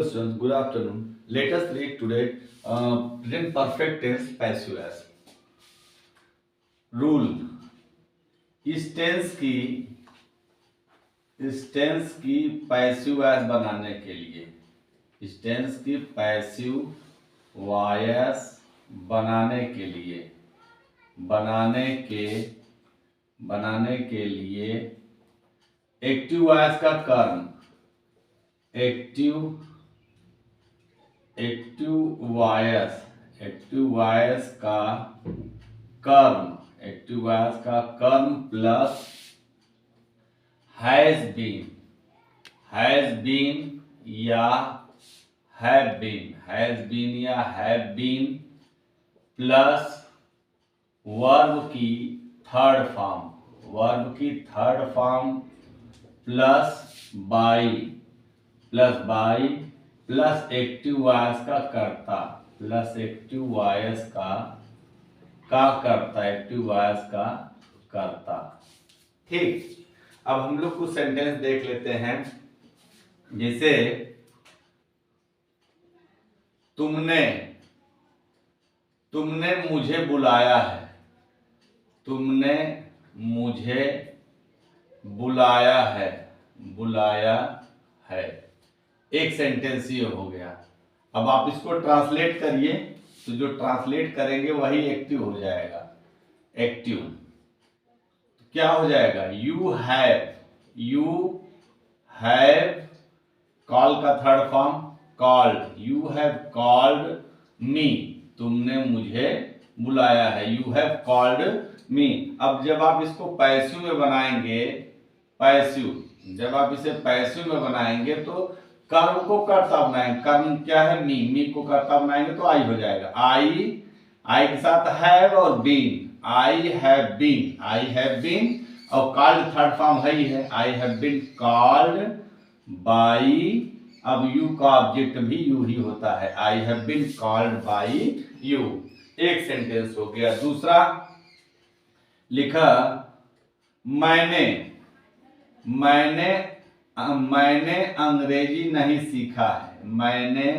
Students, good afternoon. Let us read today present perfect tense passive as rule. इस tense की passive voice बनाने के लिए इस टेंस की पैसिव वॉइस बनाने के लिए एक्टिव वॉइस का कर्म एक्टिव वॉइस का कर्म प्लस हैज बीन या हैव बीन प्लस वर्ब की third form plus by plus active voice का कर्ता ठीक। अब हम लोग कुछ सेंटेंस देख लेते हैं। जैसे तुमने मुझे बुलाया है एक सेंटेंस ये हो गया। अब आप इसको ट्रांसलेट करिए तो जो ट्रांसलेट करेंगे वही एक्टिव हो जाएगा। एक्टिव क्या हो जाएगा? यू हैव कॉल का third form called. You have called me, तुमने मुझे बुलाया है। You have called me. अब जब आप इसको पैसिव में बनाएंगे जब आप इसे पैसिव में बनाएंगे तो कर्म को कर्ता बनाएंगे। कर्म क्या है? मी को कर्ता बनाएंगे तो आई हो जाएगा। आई के साथ हैव और बीन। आई हैव बीन और कॉल्ड थर्ड फॉर्म है। I have been called by. अब यू का ऑब्जेक्ट भी यू ही होता है। I have been called by you. एक सेंटेंस हो गया। दूसरा लिखा मैंने अंग्रेजी नहीं सीखा है। मैंने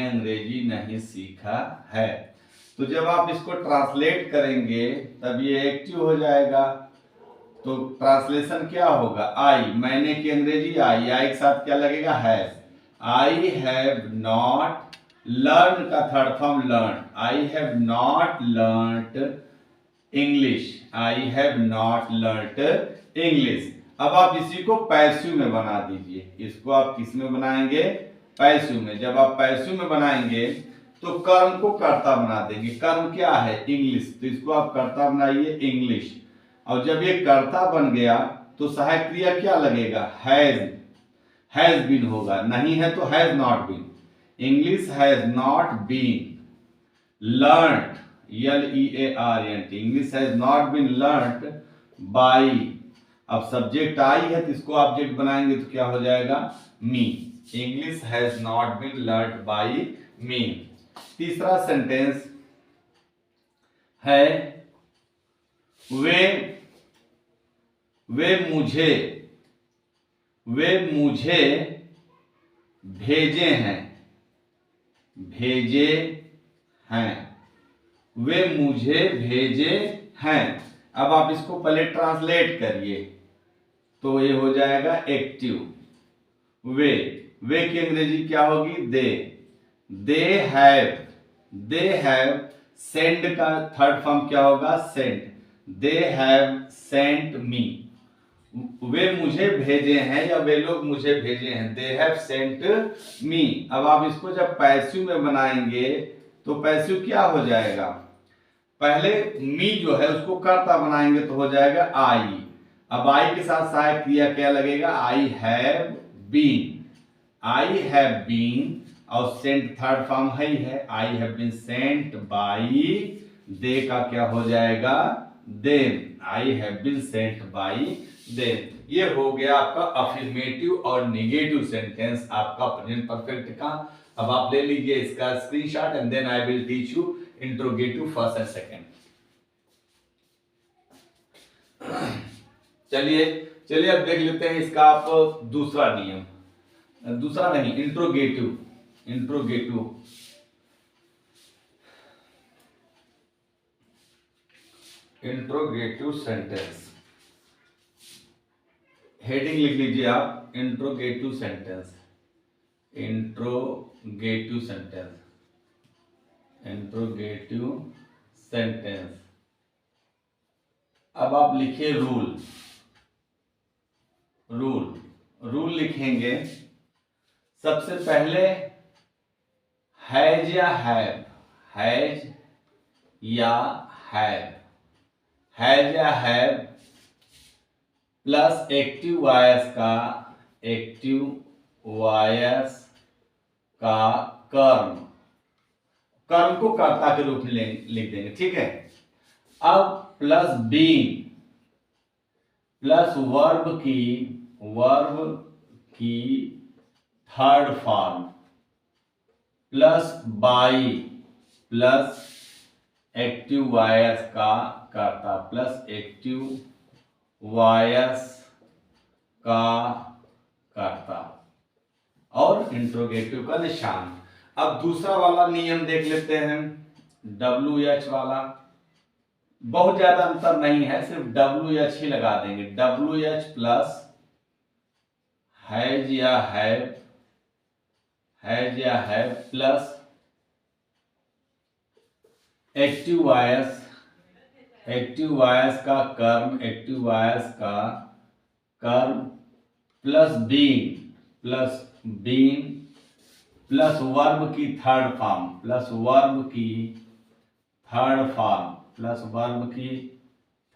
अंग्रेजी नहीं सीखा है। तो जब आप इसको ट्रांसलेट करेंगे तब ये एक्टिव हो जाएगा। तो ट्रांसलेशन क्या होगा? मैंने की अंग्रेजी आई के साथ क्या लगेगा? Has. I have not learn का third form learn. I have not learned English. अब आप इसी को पैसिव में बना दीजिए। इसको आप किस में बनाएंगे? पैसिव में। जब आप पैसिव में बनाएंगे तो कर्म को कर्ता बना देंगे। कर्म क्या है? इंग्लिश। तो इसको आप कर्ता बनाइए इंग्लिश। और जब ये कर्ता बन गया तो सहायक क्रिया क्या लगेगा? हैज बीन होगा। नहीं है तो has not been. English has not been learned LEARNT। English has not been learned by. अब सब्जेक्ट आई है तो इसको ऑब्जेक्ट बनाएंगे तो क्या हो जाएगा? Me. English has not been learned by me. तीसरा सेंटेंस है वे मुझे भेजे हैं। वे मुझे भेजे हैं। अब आप इसको पहले ट्रांसलेट करिए तो ये हो जाएगा एक्टिव। वे की अंग्रेजी क्या होगी? दे हैव सेंड का थर्ड फॉर्म क्या होगा? Sent. They have sent me. वे मुझे भेजे हैं या वे लोग मुझे भेजे हैं। They have sent me. अब आप इसको जब पैसिव में बनाएंगे तो पैसिव क्या हो जाएगा? पहले मी जो है उसको कर्ता बनाएंगे तो हो जाएगा आई। अब आई के साथ सहायक क्रिया क्या लगेगा? आई हैव बीन और सेंट थर्ड फॉर्म है। I have been sent by. They का क्या हो जाएगा? Them. I have been sent by them. ये हो गया आपका अफर्मेटिव और नेगेटिव सेंटेंस आपका प्रेजेंट परफेक्ट का। अब आप ले लीजिए इसका screenshot and then I will teach you interrogative first and second. चलिए चलिए अब देख लेते हैं इसका आप दूसरा नियम, दूसरा नहीं, interrogative. Interrogative interrogative sentence, heading लिख लीजिए आप, interrogative sentence. Interrogative sentence, interrogative sentence. अब आप लिखिए रूल। रूल रूल लिखेंगे, सबसे पहले हैज या हैव, हैज या हैव, हैज या हैव प्लस एक्टिव वॉयस का, एक्टिव वॉयस का कर्म, कर्म को कर्ता के रूप में लिख देंगे, ठीक है। अब प्लस बीइंग, प्लस वर्ब की third form, plus by, plus active voice का कर्ता, प्लस एक्टिव वॉयस का कर्ता और इंट्रोगेटिव का निशान। अब दूसरा वाला नियम देख लेते हैं, WH वाला। बहुत ज्यादा अंतर नहीं है, सिर्फ WH ही लगा देंगे। WH प्लस हैज या हैव, हैज या have plus active voice, active voice का कर्म, एक्टिव वॉयस का कर्म plus being, plus being plus verb की थर्ड फॉर्म, प्लस वर्ब की थर्ड फॉर्म, प्लस वर्ब की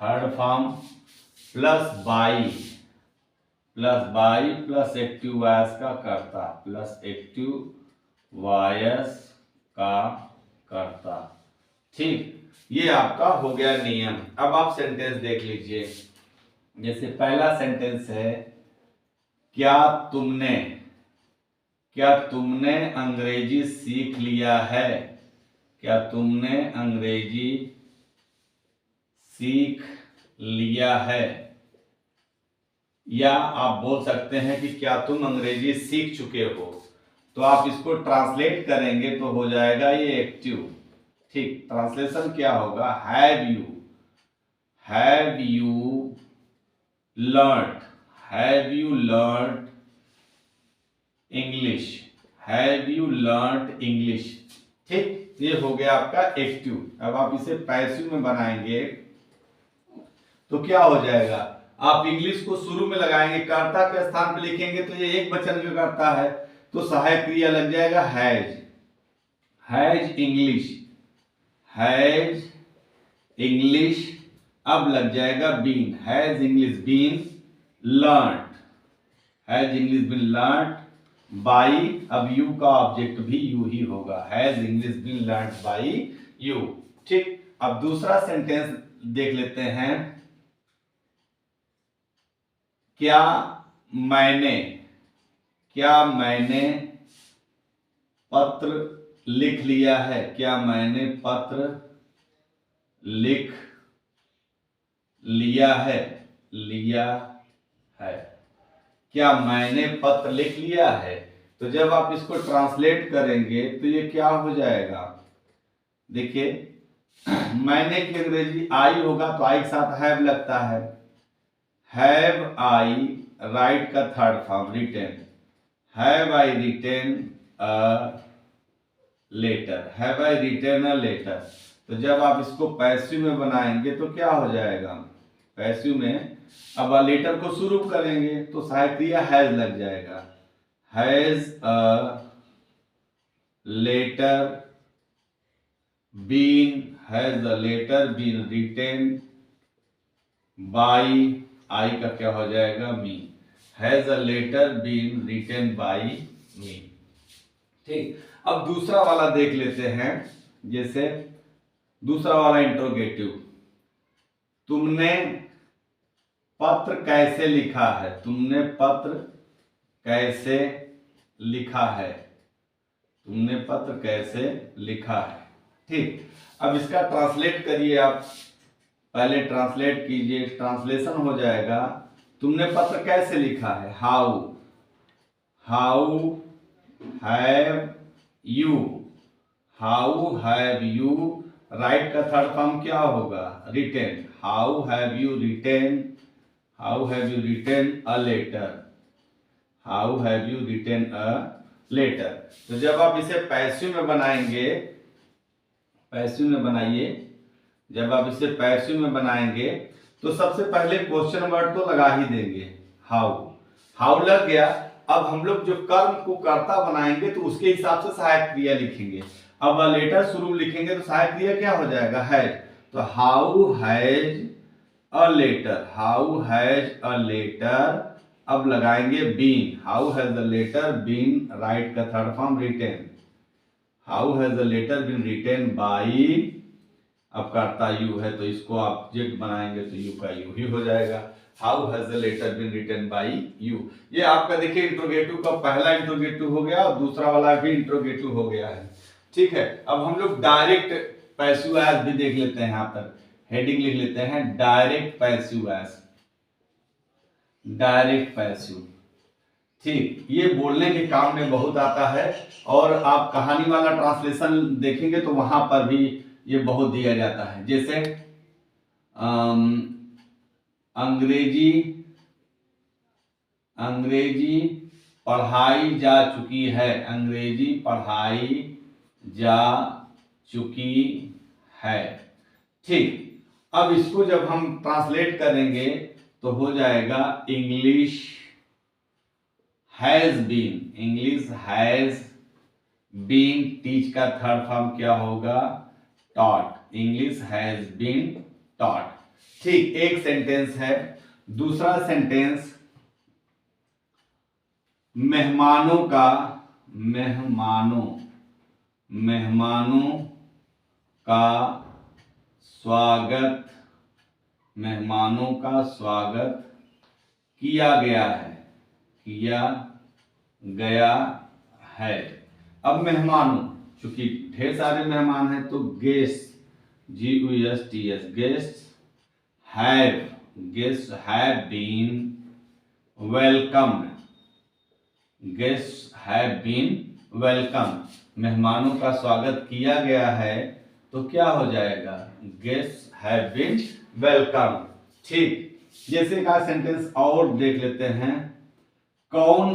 third form plus by, plus by plus active voice का कर्ता, plus active voice का कर्ता, ठीक। ये आपका हो गया नियम। अब आप सेंटेंस देख लीजिए। जैसे पहला सेंटेंस है, क्या तुमने अंग्रेजी सीख लिया है, क्या तुमने अंग्रेजी सीख लिया है। या आप बोल सकते हैं कि क्या तुम अंग्रेजी सीख चुके हो। तो आप इसको ट्रांसलेट करेंगे तो हो जाएगा ये एक्टिव, ठीक। ट्रांसलेशन क्या होगा, have you learned English, have you learned English, ठीक। ये हो गया आपका एक्टिव। अब आप इसे पैसिव में बनाएंगे तो क्या हो जाएगा, आप इंग्लिश को शुरू में लगाएंगे, कर्ता के स्थान पर लिखेंगे तो ये एक वचन में करता है, तो सहायक क्रिया लग जाएगा हैज इंग्लिश। अब लग जाएगा been, has English been learned by, अब यू का ऑब्जेक्ट भी यू ही होगा, has English been learned by you, ठीक। अब दूसरा सेंटेंस देख लेते हैं, क्या मैंने पत्र लिख लिया है, क्या मैंने पत्र लिख लिया है, क्या मैंने पत्र लिख लिया है। तो जब आप इसको ट्रांसलेट करेंगे तो ये क्या हो जाएगा, देखिए मैंने की अंग्रेजी आई होगा तो आई के साथ हैव लगता है, हैव आई राइट का third form written, have I written a letter, तो जब आप इसको पैसिव में बनाएंगे तो क्या हो जाएगा, पैसिव में अब लेटर को शुरू करेंगे तो सहायक क्रिया हैज लग जाएगा, has a letter been written by, I का क्या हो जाएगा me, has a letter been written by me, ठीक। अब दूसरा वाला देख लेते हैं, जैसे दूसरा वाला इंट्रोगेटिव, तुमने पत्र कैसे लिखा है, तुमने पत्र कैसे लिखा है, तुमने पत्र कैसे लिखा है, ठीक। अब इसका ट्रांसलेट करिए आप, पहले ट्रांसलेट कीजिए, ट्रांसलेशन हो जाएगा। तुमने पत्र कैसे लिखा है? How have you, how have you. Write का थर्ड फॉर्म क्या होगा? Written. How have you written, how have you written a letter, how have you written a letter. तो जब आप इसे पैसिव में बनाएंगे, पैसिव में बनाइए, जब आप इसे पैसिव में बनाएंगे तो सबसे पहले क्वेश्चन वर्ड तो लगा ही देंगे, हाउ। हाउ लग गया। अब हम लोग जो कर्म को कर्ता बनाएंगे तो उसके हिसाब से सहायक क्रिया लिखेंगे। अब लेटर शुरू में लिखेंगे तो सहायक क्रिया क्या हो जाएगा? हैज। तो how has a letter, how has a letter. अब लगाएंगे been, how has the letter been, write का third form written, how has the letter been written by. अब कर्ता यू है तो इसको आप ऑब्जेक्ट बनाएंगे तो यू का यू ही हो जाएगा। How has the letter been written by you. ये आपका देखिए इंट्रोगेटिव का पहला इंट्रोगेटिव हो गया और दूसरा वाला भी इंट्रोगेटिव हो गया है। ठीक है, अब हम लोग डायरेक्ट पैसिव एज भी देख लेते हैं। यहाँ पर हेडिंग लिख लेते हैं, direct passive as, direct passive. ठीक, ये बोलने के काम में बहुत आता है और आप कहानी वाला ट्रांसलेशन देखेंगे तो वहां पर भी ये बहुत दिया जाता है। जैसे अंग्रेजी पढ़ाई जा चुकी है, अंग्रेजी पढ़ाई जा चुकी है। ठीक, अब इसको जब हम ट्रांसलेट करेंगे तो हो जाएगा English has been, English has been. Teach का थर्ड फॉर्म क्या होगा? Taught, English has been taught. ठीक, एक सेंटेंस है। दूसरा सेंटेंस, मेहमानों का, मेहमानों का स्वागत, मेहमानों का स्वागत किया गया है, किया गया है। अब मेहमानों, चूंकि ढेर सारे मेहमान हैं तो guest, GESTS, guest have been welcomed, guest have been welcome. मेहमानों का स्वागत किया गया है तो क्या हो जाएगा? Guest have been welcome. ठीक, जैसे का सेंटेंस और देख लेते हैं, कौन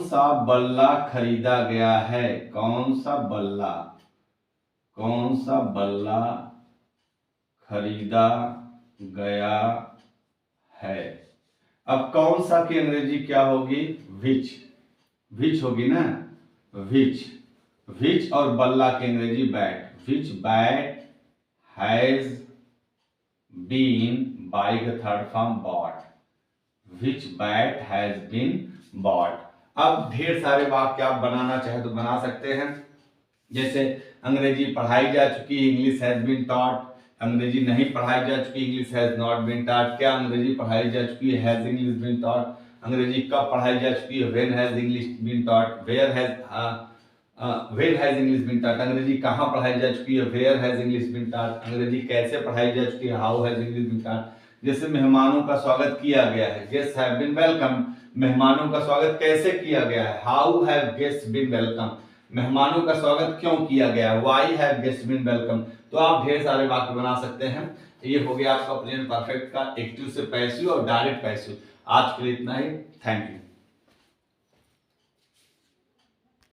सा बल्ला खरीदा गया है, कौन सा बल्ला खरीदा गया है। अब कौन सा की अंग्रेजी क्या होगी? विच होगी ना, विच और बल्ला की अंग्रेजी bat. Which bat has been by the third form bought, which bat has been bought. अब ढेर सारे वाक्य आप बनाना चाहे तो बना सकते हैं। जैसे अंग्रेजी पढ़ाई जा चुकी, इंग्लिश हैज बीन टॉट। अंग्रेजी नहीं पढ़ाई जा चुकी, English has not been taught. क्या अंग्रेजी पढ़ाई जा चुकी है? Has English been taught. अंग्रेजी कब पढ़ाई जा चुकी है? When has English been taught. Where has English been taught. अंग्रेजी कहाँ पढ़ाई जा चुकी है? Where has English been taught. अंग्रेजी कैसे पढ़ाई जा चुकी है? How has English been taught. जैसे मेहमानों का स्वागत किया गया है, गेस्ट हैव बीन वेलकम। मेहमानों का स्वागत कैसे किया गया है? How have guest been welcome. मेहमानों का स्वागत क्यों किया गया है? Why have guest been welcome. तो आप ढेर सारे वाक्य बना सकते हैं। ये हो गया आपका प्रेजेंट परफेक्ट का एक्टिव से पैसिव और डायरेक्ट पैसिव। आज के लिए इतना ही, थैंक यू।